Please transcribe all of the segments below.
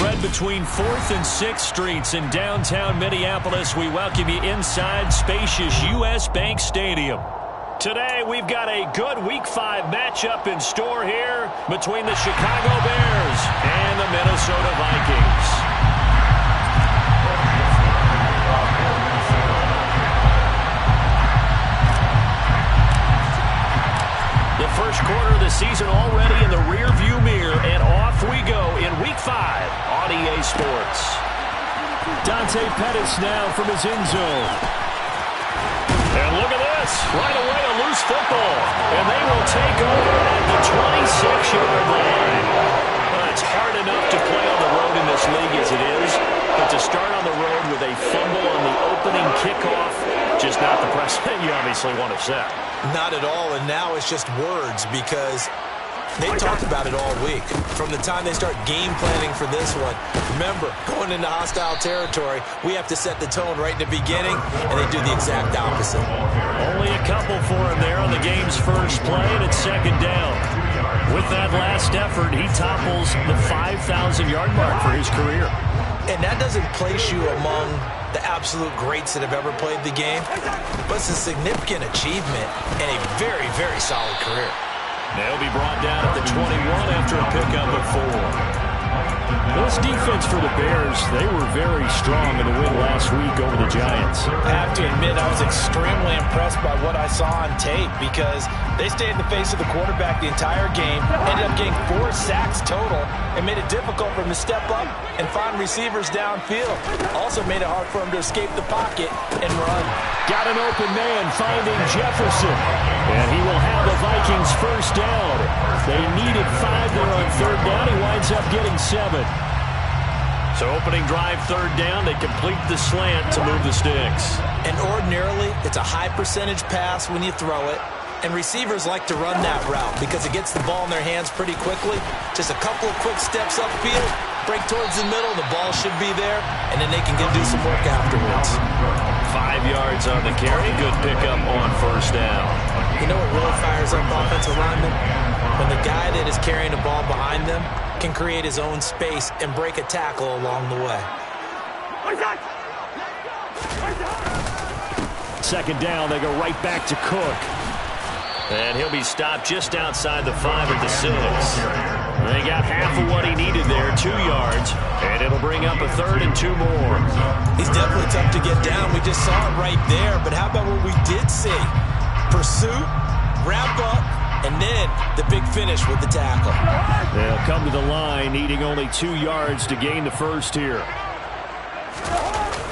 Spread between 4th and 6th Streets in downtown Minneapolis. We welcome you inside spacious U.S. Bank Stadium. Today, we've got a good Week 5 matchup in store here between the Chicago Bears and the Minnesota Vikings. The first quarter of the season already in the rearview mirror, and off we go in Week 5 on EA Sports. Dante Pettis now from his end zone. And look at this. Right away, a loose football. And they will take over at the 26-yard line. It's hard enough to play on the road in this league as it is, but to start on the road with a fumble on the opening kickoff, just not the precedent you obviously want to set. Not at all, and now it's just words because they talked about it all week. From the time they start game planning for this one, remember, going into hostile territory, we have to set the tone right in the beginning, and they do the exact opposite. Only a couple for him there on the game's first play, and it's second down. With that last effort, he topples the 5,000-yard mark for his career. And that doesn't place you among the absolute greats that have ever played the game, but it's a significant achievement and a very, very solid career. They'll be brought down at the 21 after a pickup of 4. This defense for the Bears, they were very strong in the win last week over the Giants. I have to admit, I was extremely impressed by what I saw on tape because they stayed in the face of the quarterback the entire game, ended up getting 4 sacks total, and made it difficult for him to step up and find receivers downfield. Also made it hard for him to escape the pocket and run. Got an open man finding Jefferson, and he will have the Vikings first down. They needed 5 there on third down. He winds up getting 7. So opening drive, third down, they complete the slant to move the sticks. And ordinarily, it's a high percentage pass when you throw it. And receivers like to run that route because it gets the ball in their hands pretty quickly. Just a couple of quick steps upfield, break towards the middle, the ball should be there, and then they can do some work afterwards. 5 yards on the carry, good pickup on first down. You know what really fires up offensive linemen? When the guy that is carrying the ball behind them can create his own space and break a tackle along the way. Second down, they go right back to Cook. And he'll be stopped just outside the 5 at the 6. They got half of what he needed there, 2 yards, and it'll bring up a third and 2 more. He's definitely tough to get down. We just saw it right there, but how about what we did see? Pursuit, wrap up, and then the big finish with the tackle. They'll come to the line, needing only 2 yards to gain the first here.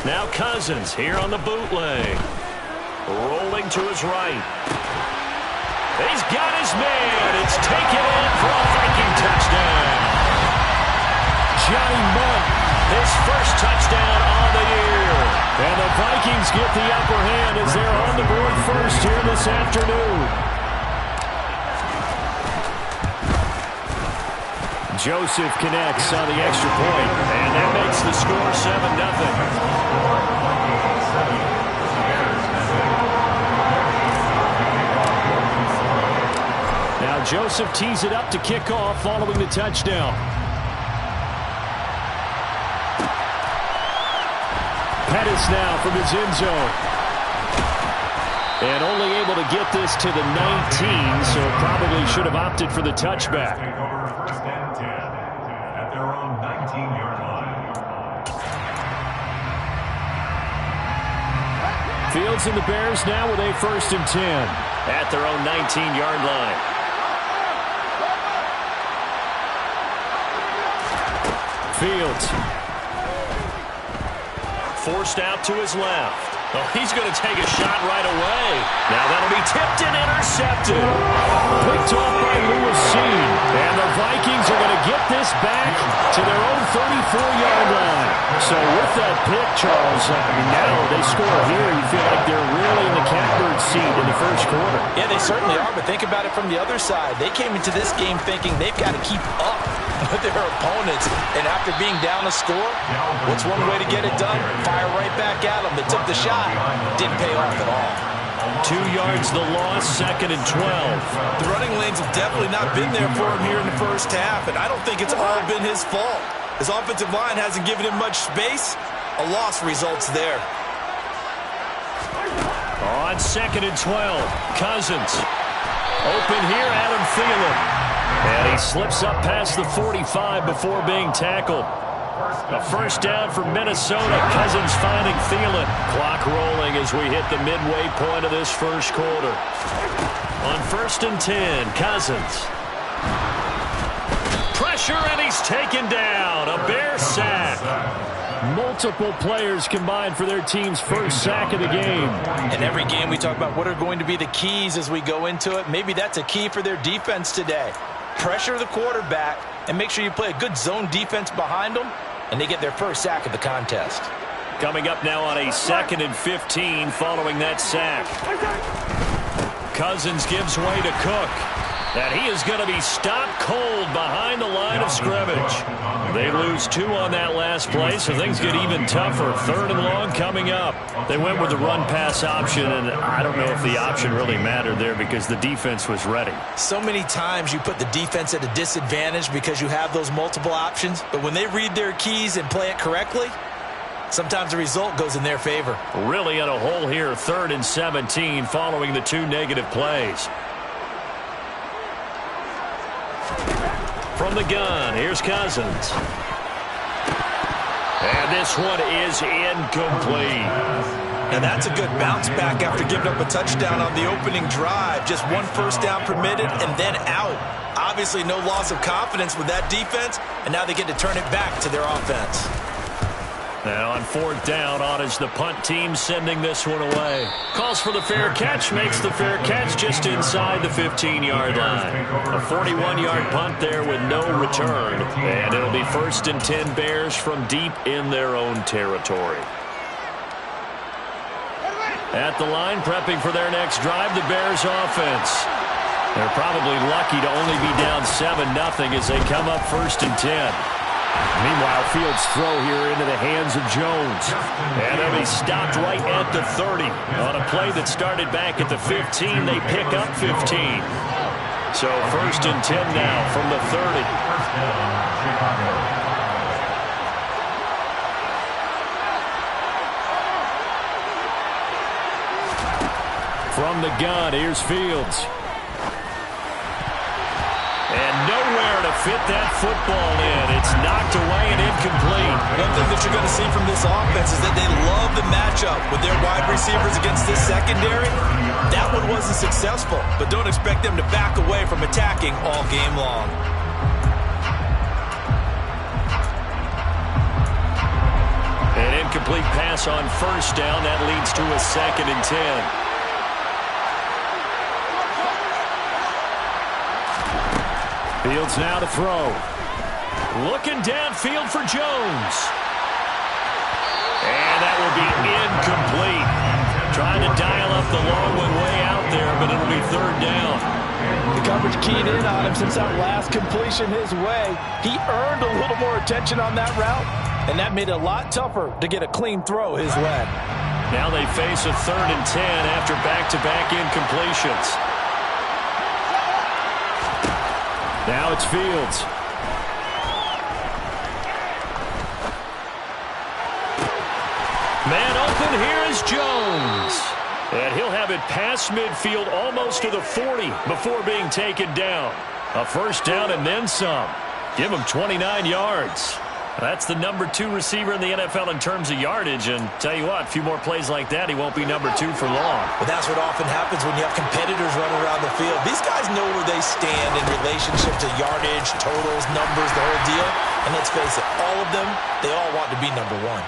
Now Cousins here on the bootleg. Rolling to his right. He's got his man. It's taken in for a Viking touchdown. Johnny Munt, his first touchdown on the year. And the Vikings get the upper hand as they're on the board first here this afternoon. Joseph connects on the extra point, and that makes the score 7-0. Now Joseph tees it up to kick off following the touchdown. Pettis now from his end zone. And only able to get this to the 19, so probably should have opted for the touchback. Fields and the Bears now with a 1st and 10 at their own 19-yard line. Fields. Forced out to his left. Oh, he's going to take a shot right away. Now that'll be tipped and intercepted. Picked off by Lewis Seen. And the Vikings are going to get this back to their own 34-yard line. So with that pick, Charles, now they score here. You feel like they're really in the catbird seat in the first quarter. Yeah, they certainly are, but think about it from the other side. They came into this game thinking they've got to keep up with their opponents. And after being down a score, what's one way to get it done? Fire right back at them. They took the shot. Didn't pay off at all. 2 yards the loss, 2nd and 12. The running lanes have definitely not been there for him here in the first half, and I don't think it's all been his fault. His offensive line hasn't given him much space. A loss results there. On 2nd and 12, Cousins. Open here, Adam Thielen. And he slips up past the 45 before being tackled. A first down for Minnesota. Cousins finding Thielen. Clock rolling as we hit the midway point of this first quarter. On 1st and 10, Cousins. Pressure, and he's taken down. A Bear sack. Multiple players combined for their team's first sack of the game. In every game we talk about what are going to be the keys as we go into it. Maybe that's a key for their defense today. Pressure the quarterback and make sure you play a good zone defense behind them, and they get their first sack of the contest. Coming up now on a 2nd and 15 following that sack. Cousins gives way to Cook. And he is going to be stopped cold behind the line of scrimmage. They lose 2 on that last play, so things get even tougher. 3rd and long coming up. They went with the run-pass option, and I don't know if the option really mattered there because the defense was ready. So many times you put the defense at a disadvantage because you have those multiple options, but when they read their keys and play it correctly, sometimes the result goes in their favor. Really in a hole here, 3rd and 17 following the 2 negative plays. From the gun, here's Cousins. And this one is incomplete. And that's a good bounce back after giving up a touchdown on the opening drive. Just 1 first down permitted and then out. Obviously no loss of confidence with that defense, and now they get to turn it back to their offense. Now on 4th down, on is the punt team sending this one away. Calls for the fair catch, makes the fair catch just inside the 15-yard line. A 41-yard punt there with no return. And it'll be 1st and 10 Bears from deep in their own territory. At the line, prepping for their next drive, the Bears offense. They're probably lucky to only be down 7-0 as they come up 1st and 10. Meanwhile, Fields' throw here into the hands of Jones. And they'll be stopped right at the 30. On a play that started back at the 15, they pick up 15. So 1st and 10 now from the 30. From the gun, here's Fields. And nowhere to fit that football in. It's knocked away and incomplete. One thing that you're going to see from this offense is that they love the matchup with their wide receivers against this secondary. That one wasn't successful, but don't expect them to back away from attacking all game long. An incomplete pass on 1st down. That leads to a 2nd and 10. Fields now to throw. Looking downfield for Jones. And that will be incomplete. Trying to dial up the long one way out there, but it'll be 3rd down. The coverage keyed in on him since that last completion his way. He earned a little more attention on that route, and that made it a lot tougher to get a clean throw his way. Now they face a 3rd and 10 after back-to-back incompletions. Now it's Fields. Man open, here is Jones. And he'll have it past midfield almost to the 40 before being taken down. A 1st down and then some. Give him 29 yards. That's the number 2 receiver in the NFL in terms of yardage. And tell you what, a few more plays like that, he won't be number 2 for long. But that's what often happens when you have competitors running around the field. These guys know where they stand in relationship to yardage, totals, numbers, the whole deal. And let's face it, all of them, they all want to be number 1.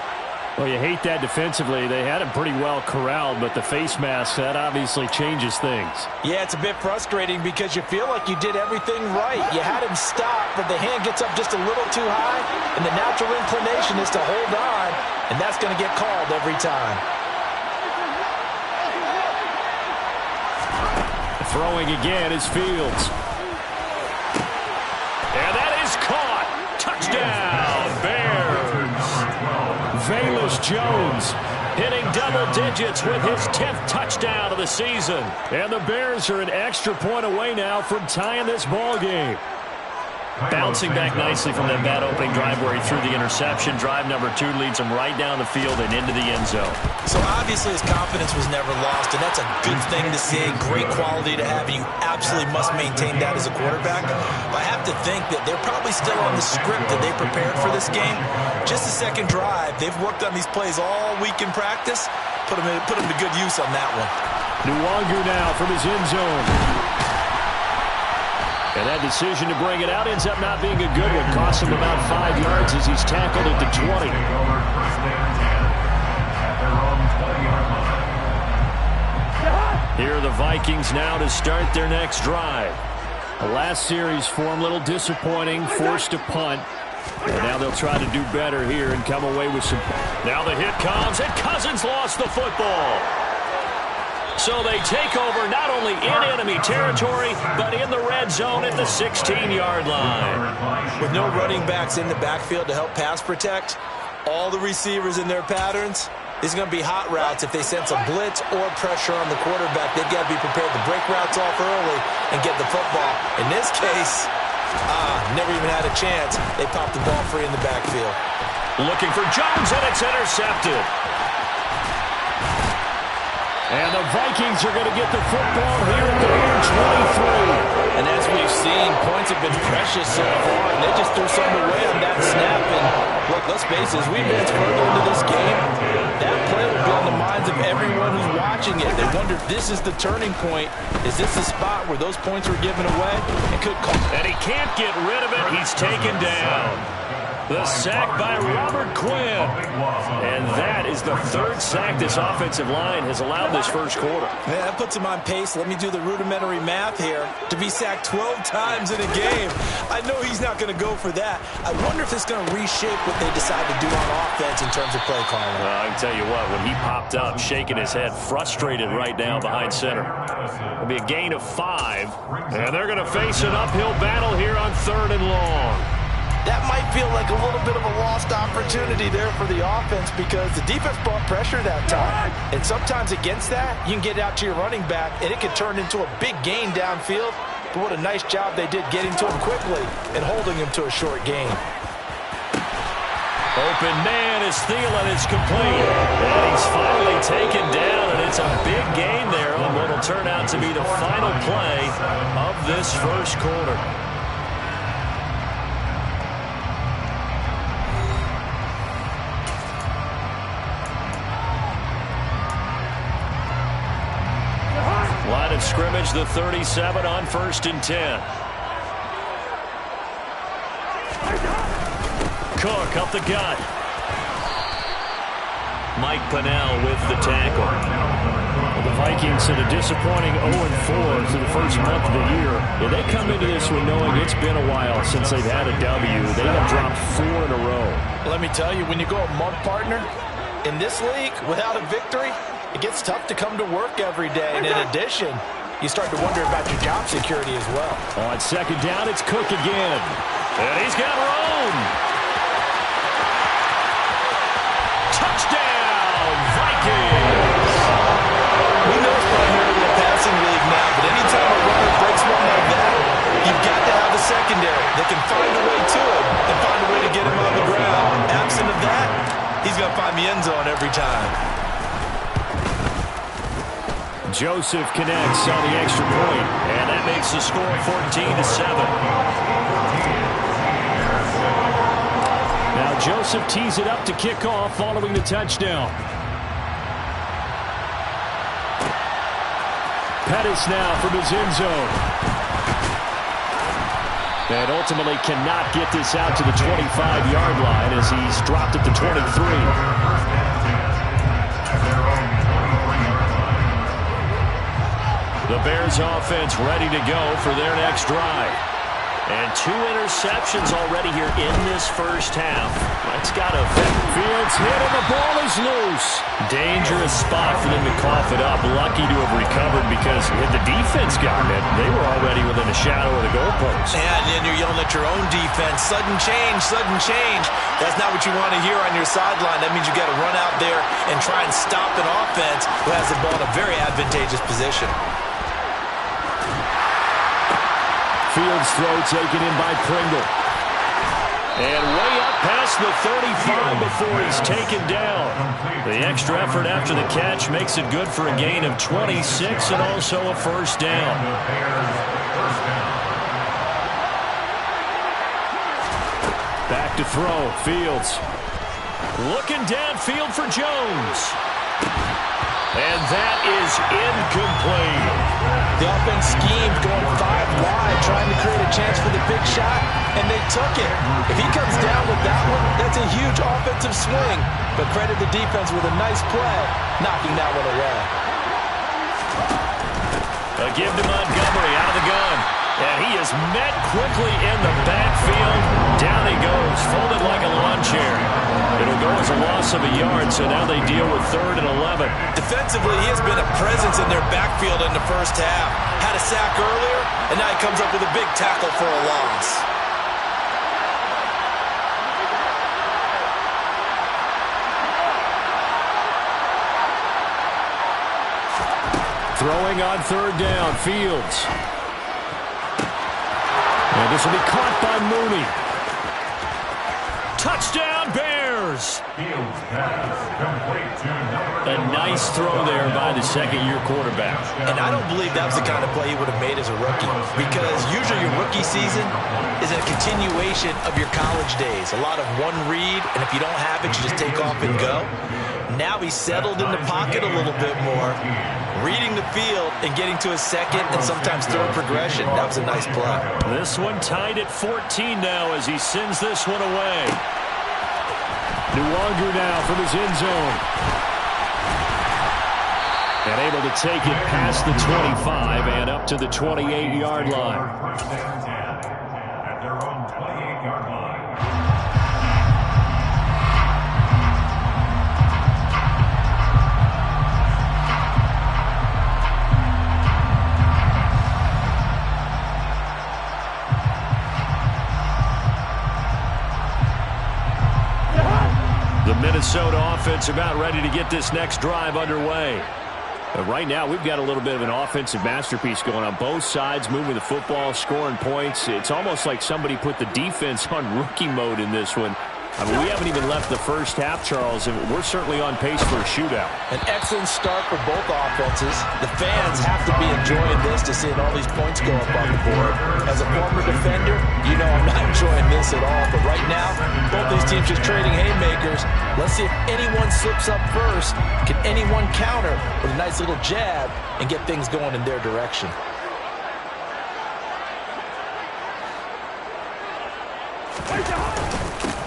Well, you hate that defensively. They had him pretty well corralled, but the face mask, that obviously changes things. Yeah, it's a bit frustrating because you feel like you did everything right. You had him stop, but the hand gets up just a little too high, and the natural inclination is to hold on, and that's going to get called every time. Throwing again is Fields. And that is caught. Touchdown, Bears. Velus Jones hitting double digits with his 10th touchdown of the season. And the Bears are an extra point away now from tying this ball game. Bouncing back nicely from that bad opening drive where he threw the interception. Drive number 2 leads him right down the field and into the end zone. So obviously his confidence was never lost, and that's a good thing to see, great quality to have, and you absolutely must maintain that as a quarterback. But I have to think that they're probably still on the script that they prepared for this game. Just the second drive, they've worked on these plays all week in practice. Put them to good use on that one. Nwangu now from his end zone. And that decision to bring it out ends up not being a good one. Costs him about 5 yards as he's tackled at the 20. Here are the Vikings now to start their next drive. The last series for him, a little disappointing, forced to punt. And now they'll try to do better here and come away with some. Now the hit comes, and Cousins lost the football. So they take over not only in enemy territory, but in the red zone at the 16-yard line. With no running backs in the backfield to help pass protect, all the receivers in their patterns, these are going to be hot routes. If they sense a blitz or pressure on the quarterback, they've got to be prepared to break routes off early and get the football. In this case, never even had a chance. They popped the ball free in the backfield. Looking for Jones, and it's intercepted. And the Vikings are going to get the football here at the near 23. And as we've seen, points have been precious so far, and they just threw some away on that snap. And look, let's face it, as we advance further into this game, that play will be on the minds of everyone who's watching it. They wonder if this is the turning point. Is this the spot where those points were given away? It could come. And he can't get rid of it. He's taken down. The sack by Robert Quinn. And that is the 3rd sack this offensive line has allowed this first quarter. Man, that puts him on pace. Let me do the rudimentary math here. To be sacked 12 times in a game, I know he's not going to go for that. I wonder if it's going to reshape what they decide to do on offense in terms of play calling. I can tell you what, when he popped up, shaking his head, frustrated right now behind center. It'll be a gain of 5. And they're going to face an uphill battle here on 3rd and long. That might feel like a little bit of a lost opportunity there for the offense because the defense brought pressure that time. And sometimes against that, you can get out to your running back, and it could turn into a big gain downfield. But what a nice job they did getting to him quickly and holding him to a short gain. Open man is Thielen. It's complete. And he's finally taken down, and it's a big gain there on what will turn out to be the final play of this first quarter. Line of scrimmage, the 37 on 1st and 10. Cook up the gut. Mike Pennell with the tackle. The Vikings at a disappointing 0-4 through the first month of the year. Yeah, they come into this one knowing it's been a while since they've had a W. They have dropped 4 in a row. Let me tell you, when you go a month, partner, in this league, without a victory, it gets tough to come to work every day. And in addition, you start to wonder about your job security as well. On 2nd down, it's Cook again. And he's got room. Touchdown, Vikings! We know it's primarily a passing league now, but anytime a runner breaks one like that, you've got to have a secondary that can find a way to it and find a way to get him on the ground. Absent of that, he's going to find the end zone every time. Joseph connects on the extra point, and that makes the score 14-7. Now Joseph tees it up to kick off following the touchdown. Pettis now from his end zone. And ultimately cannot get this out to the 25-yard line as he's dropped at the 23. The Bears offense ready to go for their next drive. And 2 interceptions already here in this first half. That's got to affect. Fields hit and the ball is loose. Dangerous spot for them to cough it up. Lucky to have recovered because had the defense gotten it, they were already within a shadow of the goalpost. And then you're yelling at your own defense. Sudden change, sudden change. That's not what you want to hear on your sideline. That means you got to run out there and try and stop an offense who has the ball in a very advantageous position. Fields' throw taken in by Pringle. And way up past the 35 before he's taken down. The extra effort after the catch makes it good for a gain of 26 and also a first down. Back to throw. Fields looking downfield for Jones. And that is incomplete. The offense schemed going 5 wide, trying to create a chance for the big shot, and they took it. If he comes down with that one, that's a huge offensive swing. But credit the defense with a nice play, knocking that one away. A give to Montgomery out of the gun. And he is met quickly in the backfield. Down he goes, folded like a lawn chair. It'll go as a loss of a yard, so now they deal with 3rd and 11. Defensively, he has been a presence in their backfield in the first half. Had a sack earlier, and now he comes up with a big tackle for a loss. Throwing on 3rd down, Fields. And this will be caught by Mooney. Touchdown, Bears! A nice throw there by the second-year quarterback. And I don't believe that was the kind of play he would have made as a rookie, because usually your rookie season is a continuation of your college days. A lot of one read, and if you don't have it, you just take off and go. Now he's settled in the pocket a little bit more, reading the field and getting to his second and sometimes third progression. That was a nice play. This one tied at 14 now as he sends this one away. Nwogu now from his end zone. And able to take it past the 25 and up to the 28-yard line. At their own 28-yard line. The Minnesota offense about ready to get this next drive underway. But right now, we've got a little bit of an offensive masterpiece going on both sides, moving the football, scoring points. It's almost like somebody put the defense on rookie mode in this one. I mean, we haven't even left the first half, Charles, and we're certainly on pace for a shootout. An excellent start for both offenses. The fans have to be enjoying this to see all these points go up on the board. As a former defender, you know I'm not enjoying this at all. But right now, both these teams just trading haymakers. Let's see if anyone slips up first. Can anyone counter with a nice little jab and get things going in their direction?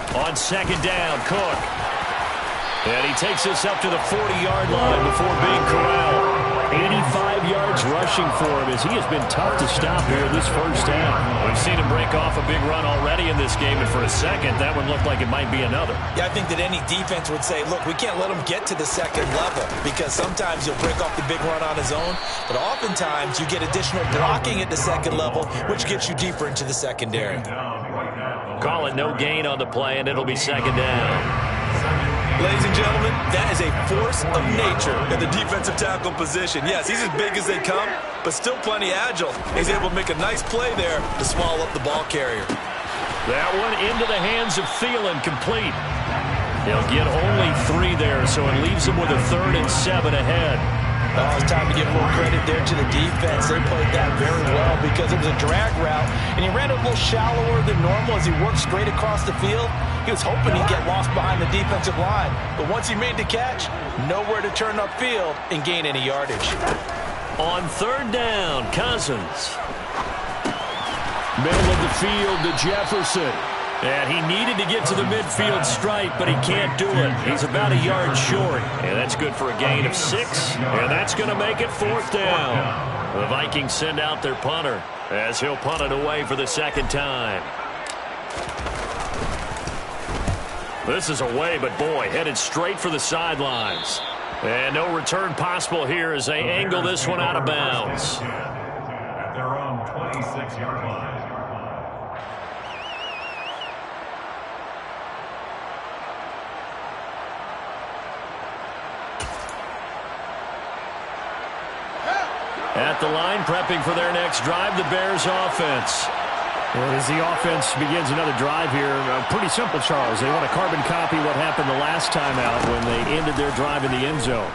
On 2nd down, Cook. And he takes us up to the 40-yard line before being corralled. 85 yards rushing for him as he has been tough to stop here this first half. We've seen him break off a big run already in this game, and for a second, that one looked like it might be another. Yeah, I think that any defense would say, look, we can't let him get to the second level, because sometimes he'll break off the big run on his own, but oftentimes you get additional blocking at the second level, which gets you deeper into the secondary. Call it no gain on the play, and it'll be 2nd down. Ladies and gentlemen, that is a force of nature in the defensive tackle position. Yes, he's as big as they come, but still plenty agile. He's able to make a nice play there to swallow up the ball carrier. That one into the hands of Thielen, complete. He'll get only 3 there, so it leaves him with a 3rd and 7 ahead. Oh, it's time to give more credit there to the defense. They played that very well because it was a drag route, and he ran a little shallower than normal as he worked straight across the field. He was hoping he'd get lost behind the defensive line, but once he made the catch, nowhere to turn upfield and gain any yardage. On 3rd down, Cousins. Middle of the field to Jefferson. And he needed to get to the midfield stripe, but he can't do it. He's about a yard short. And that's good for a gain of 6. And that's going to make it 4th down. The Vikings send out their punter as he'll punt it away for the 2nd time. This is away, but boy, headed straight for the sidelines. And no return possible here as they angle this one out of bounds. At their own 26-yard line. At the line, prepping for their next drive, the Bears offense. And as the offense begins another drive here, pretty simple, Charles. They want to carbon copy what happened the last time out when they ended their drive in the end zone.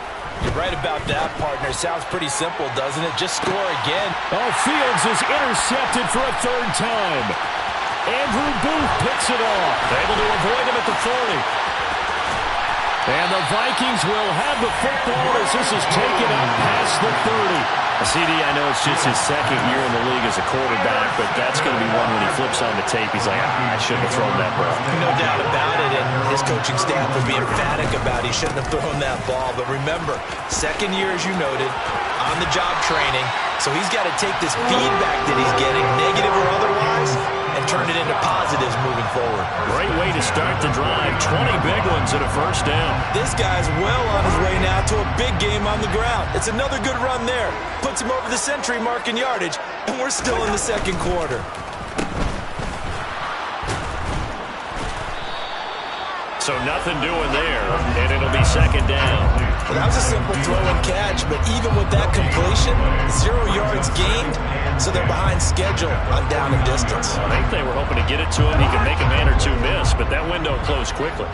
You're right about that, partner. Sounds pretty simple, doesn't it? Just score again. Oh, Fields is intercepted for a third time. Andrew Booth picks it off. Able to avoid him at the 40. And the Vikings will have the football as this is taken up past the 30. CD, I know it's just his second year in the league as a quarterback, but that's going to be one when he flips on the tape. He's like, I shouldn't have thrown that ball. No doubt about it, and his coaching staff will be emphatic about he shouldn't have thrown that ball. But remember, second year, as you noted, on-the-job training, so he's got to take this feedback that he's getting, negative or otherwise, and turn it into positives moving forward. Great way to start the drive. 20 big ones and a first down. This guy's well on his way now to a big game on the ground. It's another good run there. Puts him over the century mark in yardage, and we're still in the second quarter. So nothing doing there, and it'll be second down. Well, that was a simple throw and catch, but even with that completion, 0 yards gained, so they're behind schedule on down and distance. I think they were hoping to get it to him. He could make a man or two miss, but that window closed quickly.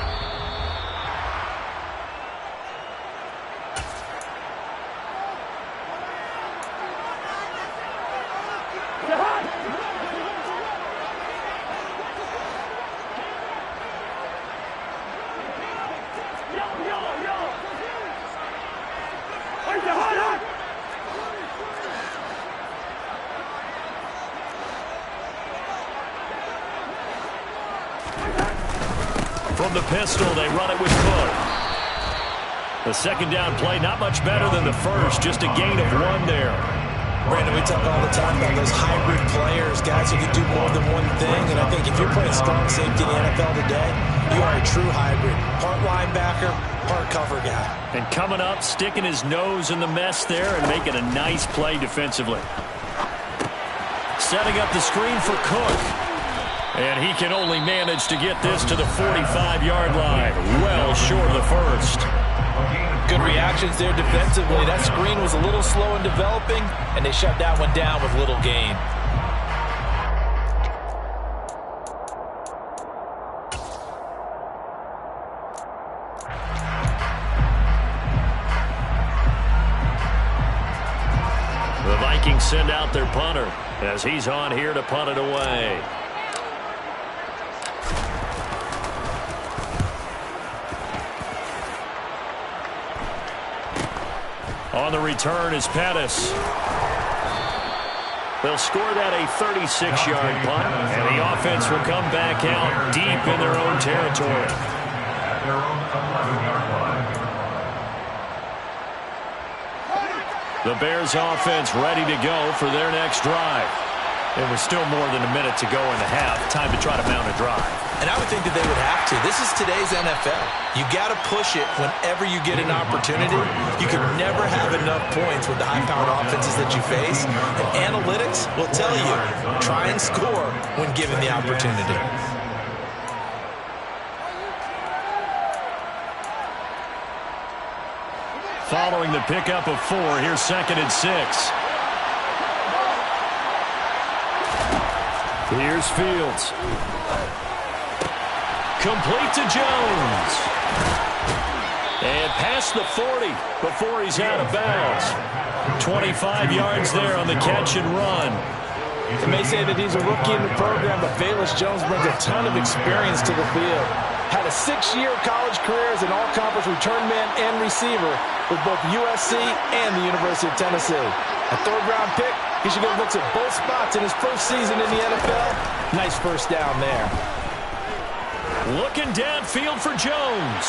From the pistol, they run it with Cook. The second down play, not much better than the first, just a gain of 1 there. Brandon, we talk all the time about those hybrid players, guys who can do more than one thing, and I think if you're playing strong safety in the NFL today, you are a true hybrid. Part linebacker, part cover guy. And coming up, sticking his nose in the mess there and making a nice play defensively. Setting up the screen for Cook. And he can only manage to get this to the 45-yard line. Well short of the first. Good reactions there defensively. That screen was a little slow in developing, and they shut that one down with little gain. The Vikings send out their punter as he's on here to punt it away. On the return is Pettis. They'll score that a 36-yard punt, and the offense will come back out deep in their own territory. At their own 11-yard line. The Bears offense ready to go for their next drive. It was still more than a minute to go in the half. Time to try to mount a drive. And I would think that they would have to. This is today's NFL. You got to push it whenever you get an opportunity. You can never have enough points with the high-powered offenses that you face. And analytics will tell you, try and score when given the opportunity. Following the pickup of 4, here's 2nd and 6. Here's Fields. Complete to Jones. And past the 40 before he's out of bounds. 25 yards there on the catch and run. You may say that he's a rookie in the program, but Velus Jones brings a ton of experience to the field. Had a 6-year college career as an all-conference return man and receiver with both USC and the University of Tennessee. A 3rd-round pick, he should get looks at both spots in his first season in the NFL. Nice first down there. Looking downfield for Jones.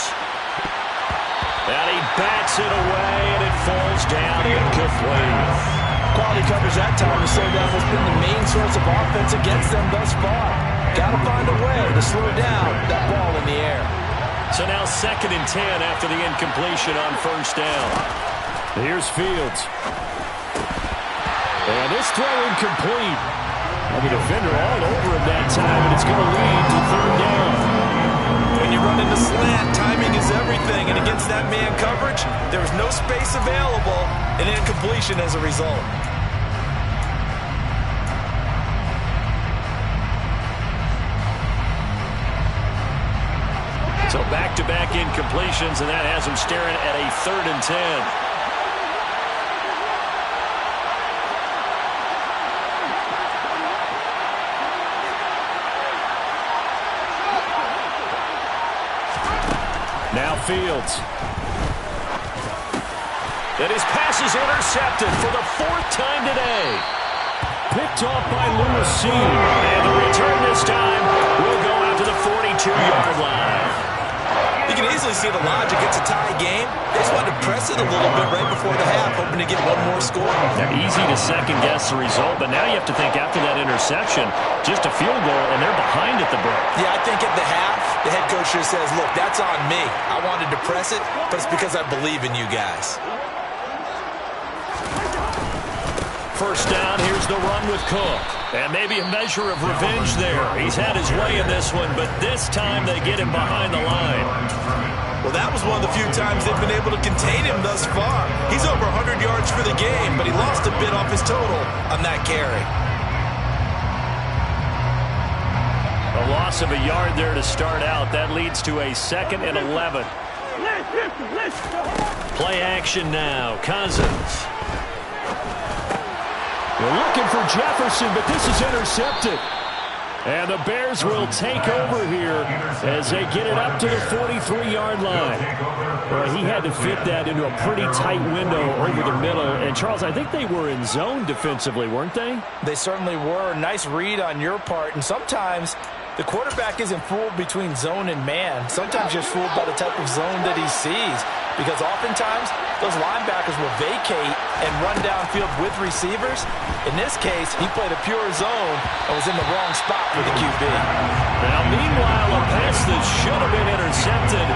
And he bats it away, and it falls down incomplete. Quality coverage that time to slow down has been the main source of offense against them thus far. Got to find a way to slow down that ball in the air. So now 2nd and 10 after the incompletion on first down. Here's Fields. And this throw incomplete. And the defender all over him that time, and it's going to lead to 3rd down. When you run into slant, timing is everything. And against that man coverage, there was no space available, and incompletion as a result. back-to-back incompletions, and that has him staring at a 3rd and 10. Now Fields. And his pass is intercepted for the 4th time today. Picked off by Lewis C. And the return this time will go out to the 42-yard line. You can easily see the logic. It's a tie game. They just wanted to press it a little bit right before the half, hoping to get one more score. Now, easy to second-guess the result, but now you have to think after that interception, just a field goal, and they're behind at the break. Yeah, I think at the half, the head coach just says, look, that's on me. I wanted to press it, but it's because I believe in you guys. First down, here's the run with Cook. And maybe a measure of revenge there. He's had his way in this one, but this time they get him behind the line. Well, that was one of the few times they've been able to contain him thus far. He's over 100 yards for the game, but he lost a bit off his total on that carry. A loss of a yard there to start out. That leads to a 2nd and 11. Play action now. Cousins. They're looking for Jefferson, but this is intercepted. And the Bears will take over here as they get it up to the 43-yard line. Well, he had to fit that into a pretty tight window over the middle. And, Charles, I think they were in zone defensively, weren't they? They certainly were. Nice read on your part. And sometimes the quarterback isn't fooled between zone and man. Sometimes just fooled by the type of zone that he sees. Because oftentimes, those linebackers will vacate and run downfield with receivers. In this case, he played a pure zone and was in the wrong spot for the QB. Now, meanwhile, a pass that should have been intercepted,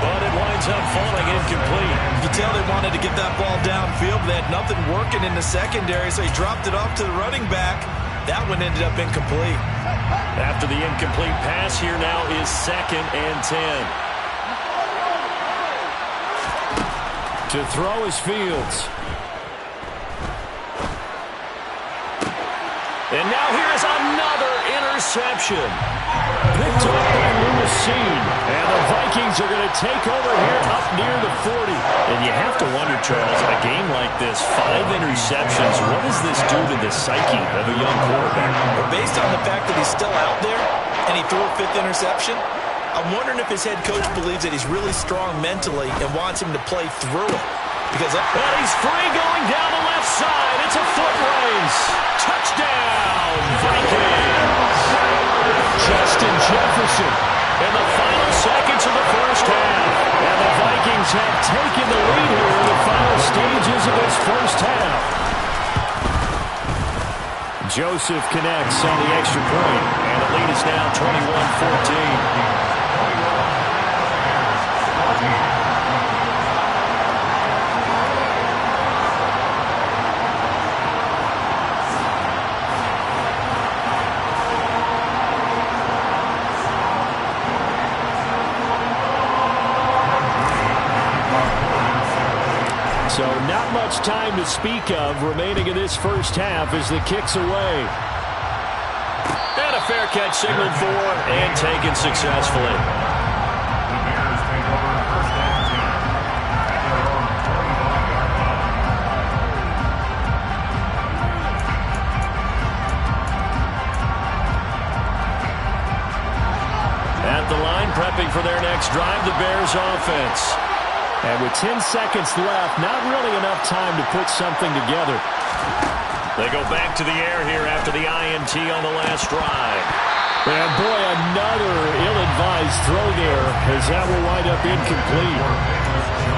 but it winds up falling incomplete. You can tell they wanted to get that ball downfield, but they had nothing working in the secondary, so he dropped it off to the running back. That one ended up incomplete. After the incomplete pass, here now is 2nd and 10. To throw is Fields. And now here's another interception. Picked up by Lewis C. And the Vikings are going to take over here up near the 40. And you have to wonder, Charles, a game like this, 5 interceptions, what does this do to the psyche of a young quarterback? But based on the fact that he's still out there and he threw a 5th interception, I'm wondering if his head coach believes that he's really strong mentally and wants him to play through it. Because but he's free going down the left side. It's a foot race. Touchdown, Vikings. Justin Jefferson in the final seconds of the first half. And the Vikings have taken the lead here in the final stages of this first half. Joseph connects on the extra point, and the lead is now 21-14. So not much time to speak of remaining in this first half as the kick's away. And a fair catch signaled for and taken successfully. The Bears take over 1st and 10 at their own 45-yard line. At the line, prepping for their next drive, the Bears offense. And with 10 seconds left, not really enough time to put something together. They go back to the air here after the INT on the last drive. And boy, another ill-advised throw there as that will wind up incomplete.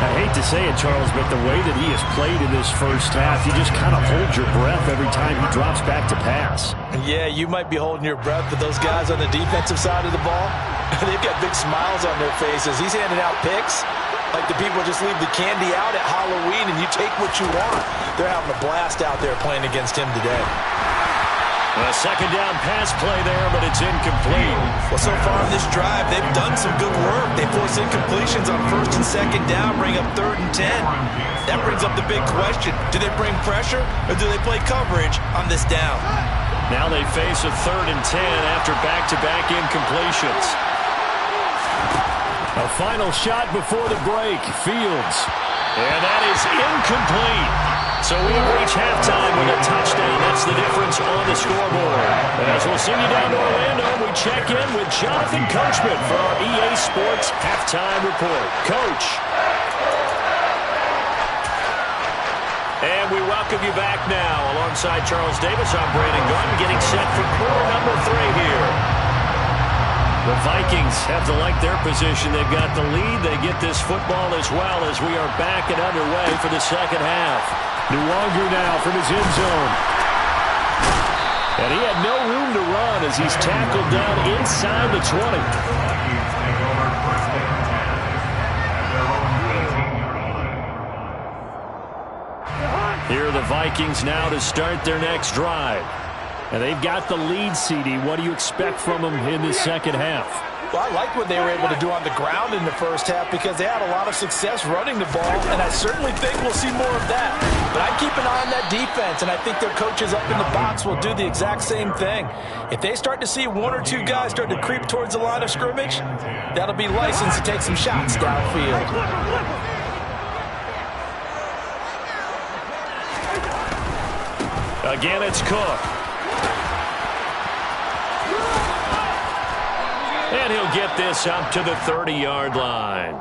I hate to say it, Charles, but the way that he has played in this first half, you just kind of hold your breath every time he drops back to pass. yeah, you might be holding your breath, but those guys on the defensive side of the ball, they've got big smiles on their faces. He's handing out picks like the people just leave the candy out at Halloween and you take what you want. They're having a blast out there playing against him today. A second down pass play there, but it's incomplete. Well, so far in this drive, they've done some good work. They force incompletions on 1st and 2nd down, bring up 3rd and 10. That brings up the big question. Do they bring pressure or do they play coverage on this down? Now they face a 3rd and 10 after back-to-back incompletions. A final shot before the break. Fields. And that is incomplete. So we reach halftime with a touchdown. That's the difference on the scoreboard. As we'll send you down to Orlando, we check in with Jonathan Coachman for our EA Sports Halftime Report. Coach. And we welcome you back now. Alongside Charles Davis, I'm Brandon Gordon, getting set for quarter number 3 here. The Vikings have to like their position. They've got the lead. They get this football as well as we are back and underway for the second half. Nuwanger now from his end zone. And he had no room to run as he's tackled down inside the 20. Here are the Vikings now to start their next drive. And they've got the lead, CD. What do you expect from them in the second half? Well, I like what they were able to do on the ground in the first half because they had a lot of success running the ball, and I certainly think we'll see more of that. But I keep an eye on that defense, and I think their coaches up in the box will do the exact same thing. If they start to see 1 or 2 guys start to creep towards the line of scrimmage, that'll be license to take some shots downfield. Again, it's Cook. And he'll get this up to the 30-yard line.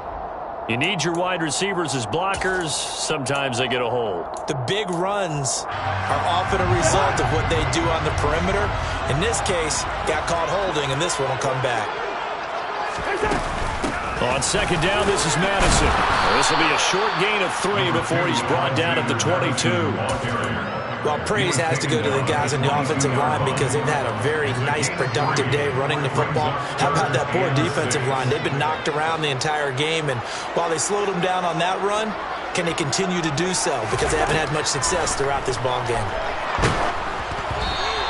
You need your wide receivers as blockers. Sometimes they get a hold. The big runs are often a result of what they do on the perimeter. In this case, got caught holding, and this one will come back. On second down, this is Madison. This will be a short gain of 3 before he's brought down at the 22. Well, praise has to go to the guys in the offensive line because they've had a very nice, productive day running the football. How about that poor defensive line? They've been knocked around the entire game, and while they slowed them down on that run, can they continue to do so? Because they haven't had much success throughout this ball game.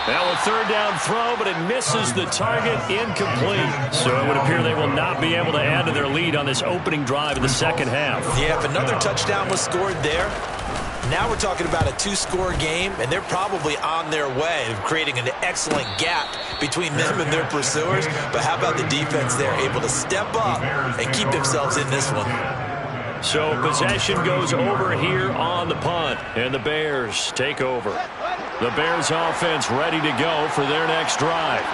Now a third down throw, but it misses the target, incomplete. So it would appear they will not be able to add to their lead on this opening drive in the second half. Yeah, if another touchdown was scored there, now we're talking about a 2-score game, and they're probably on their way of creating an excellent gap between them and their pursuers. But how about the defense there, able to step up and keep themselves in this one? So possession goes over here on the punt, and the Bears take over. The Bears offense ready to go for their next drive.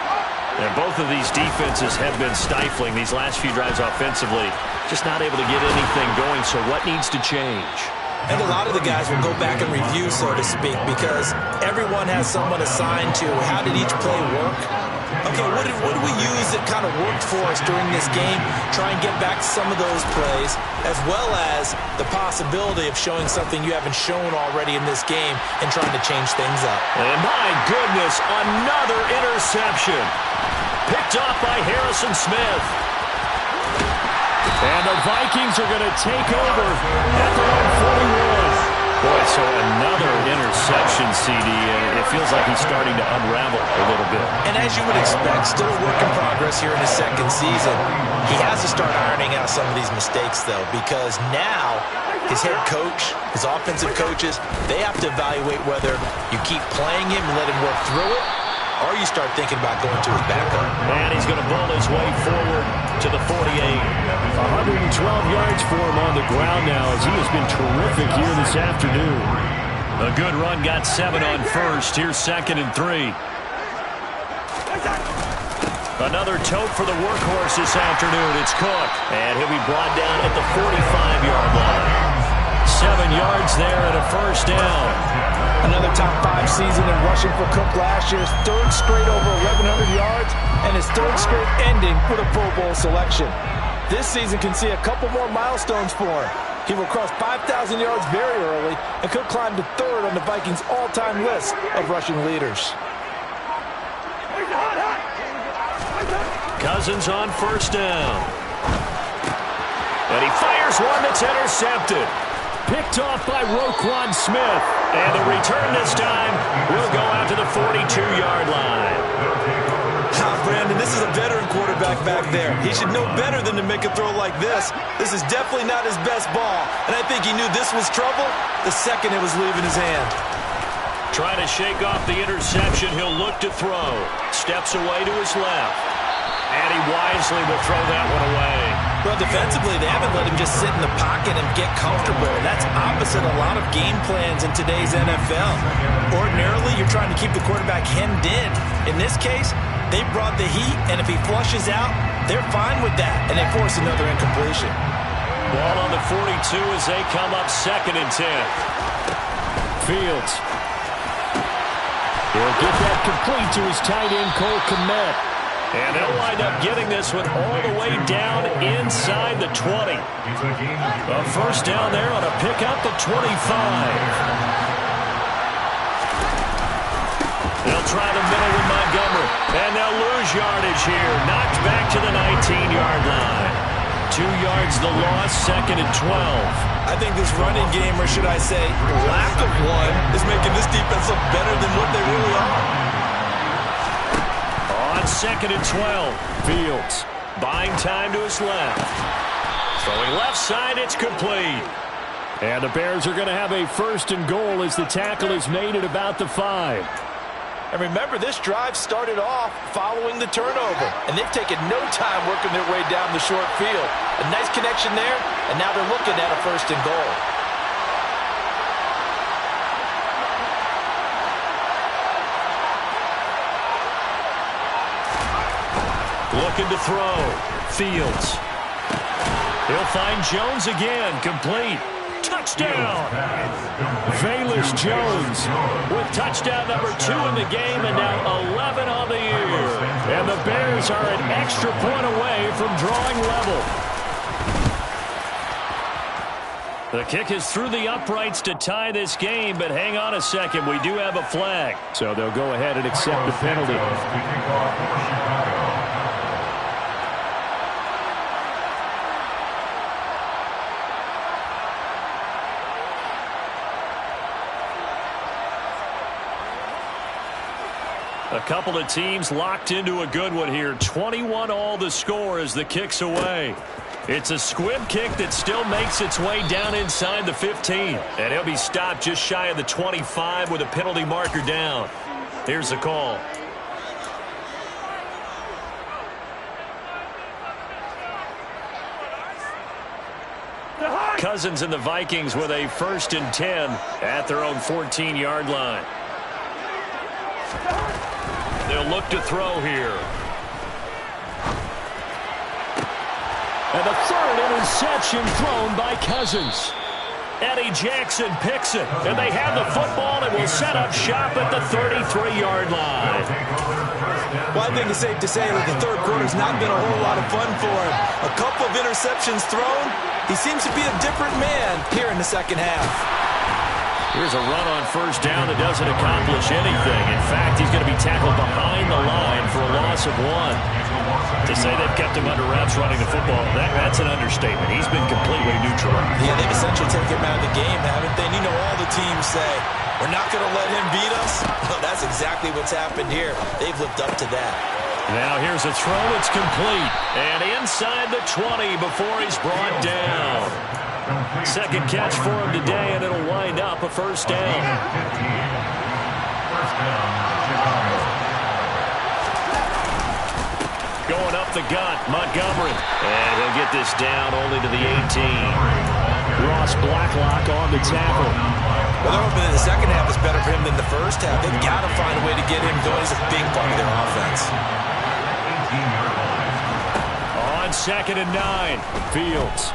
And both of these defenses have been stifling these last few drives offensively. Just not able to get anything going, so what needs to change? I think a lot of the guys will go back and review, so to speak, because everyone has someone assigned to how did each play work. Okay, what did we use that kind of worked for us during this game? Try and get back to some of those plays, as well as the possibility of showing something you haven't shown already in this game and trying to change things up. And my goodness, another interception. Picked off by Harrison Smith. And the Vikings are going to take over at their own 41. Boy, so another interception, CD. It feels like he's starting to unravel a little bit. And as you would expect, still a work in progress here in his second season. He has to start ironing out some of these mistakes, though, because now his head coach, his offensive coaches, they have to evaluate whether you keep playing him and let him work through it, or you start thinking about going to his backup. And he's going to bowl his way forward to the 48. 112 yards for him on the ground now as he has been terrific here this afternoon. A good run, got 7 on first. Here's 2nd and 3. Another tote for the workhorse this afternoon. It's Cook. And he'll be brought down at the 45-yard line. 7 yards there and a first down. Another top 5 season in rushing for Cook last year. His 3rd straight over 1,100 yards and his 3rd straight ending with a Pro Bowl selection. This season can see a couple more milestones for him. He will cross 5,000 yards very early and could climb to 3rd on the Vikings' all-time list of rushing leaders. Cousins on first down. And he fires one that's intercepted. Picked off by Roquan Smith. And the return this time will go out to the 42-yard line. Brandon, this is a veteran quarterback back there. He should know better than to make a throw like this. This is definitely not his best ball. And I think he knew this was trouble the second it was leaving his hand. Trying to shake off the interception. He'll look to throw. Steps away to his left. And he wisely will throw that one away. Well, defensively, they haven't let him just sit in the pocket and get comfortable. And that's opposite a lot of game plans in today's NFL. Ordinarily, you're trying to keep the quarterback hemmed in. In this case, they brought the heat, and if he flushes out, they're fine with that, and they force another incompletion. Ball on the 42 as they come up 2nd and 10. Fields. He'll get that complete to his tight end, Cole Kmet. And they'll wind up getting this one all the way down inside the 20. A first down there on a pick up the 25. They'll try the middle with Montgomery. And they'll lose yardage here. Knocked back to the 19-yard line. 2 yards the loss, 2nd and 12. I think this running game, or should I say lack of one, is making this defense look better than what they really are. On 2nd and 12, Fields buying time to his left. Throwing left side, it's complete. And the Bears are going to have a 1st and goal as the tackle is made at about the 5. And remember, this drive started off following the turnover. And they've taken no time working their way down the short field. A nice connection there, and now they're looking at a 1st and goal. Looking to throw. Fields. He'll find Jones again. Complete. Touchdown. Velus Jones with touchdown number 2 in the game and now 11 on the year. And the Bears are an extra point away from drawing level. The kick is through the uprights to tie this game, but hang on a second. We do have a flag. So they'll go ahead and accept the penalty. A couple of teams locked into a good one here. 21 all the score as the kick's away. It's a squib kick that still makes its way down inside the 15. And he'll be stopped just shy of the 25 with a penalty marker down. Here's the call. Cousins and the Vikings with a 1st and 10 at their own 14-yard line. They'll look to throw here. And the 3rd interception thrown by Cousins. Eddie Jackson picks it. And they have the football and will set up shop at the 33-yard line. Well, I think it's safe to say that the 3rd quarter's not been a whole lot of fun for him. A couple of interceptions thrown. He seems to be a different man here in the 2nd half. Here's a run on 1st down that doesn't accomplish anything. In fact, he's going to be tackled behind the line for a loss of 1. To say they've kept him under wraps running the football, that's an understatement. He's been completely neutralized. Yeah, they've essentially taken him out of the game, haven't they? And you know all the teams say, we're not going to let him beat us. Well, that's exactly what's happened here. They've lived up to that. Now here's a throw. It's complete. And inside the 20 before he's brought down. 2nd catch for him today, and it'll wind up a 1st down. Going up the gut, Montgomery. And he'll get this down only to the 18. Ross Blacklock on the tackle. Well, they're hoping that the 2nd half is better for him than the 1st half. They've got to find a way to get him going. He's a big part of their offense. On 2nd and 9, Fields.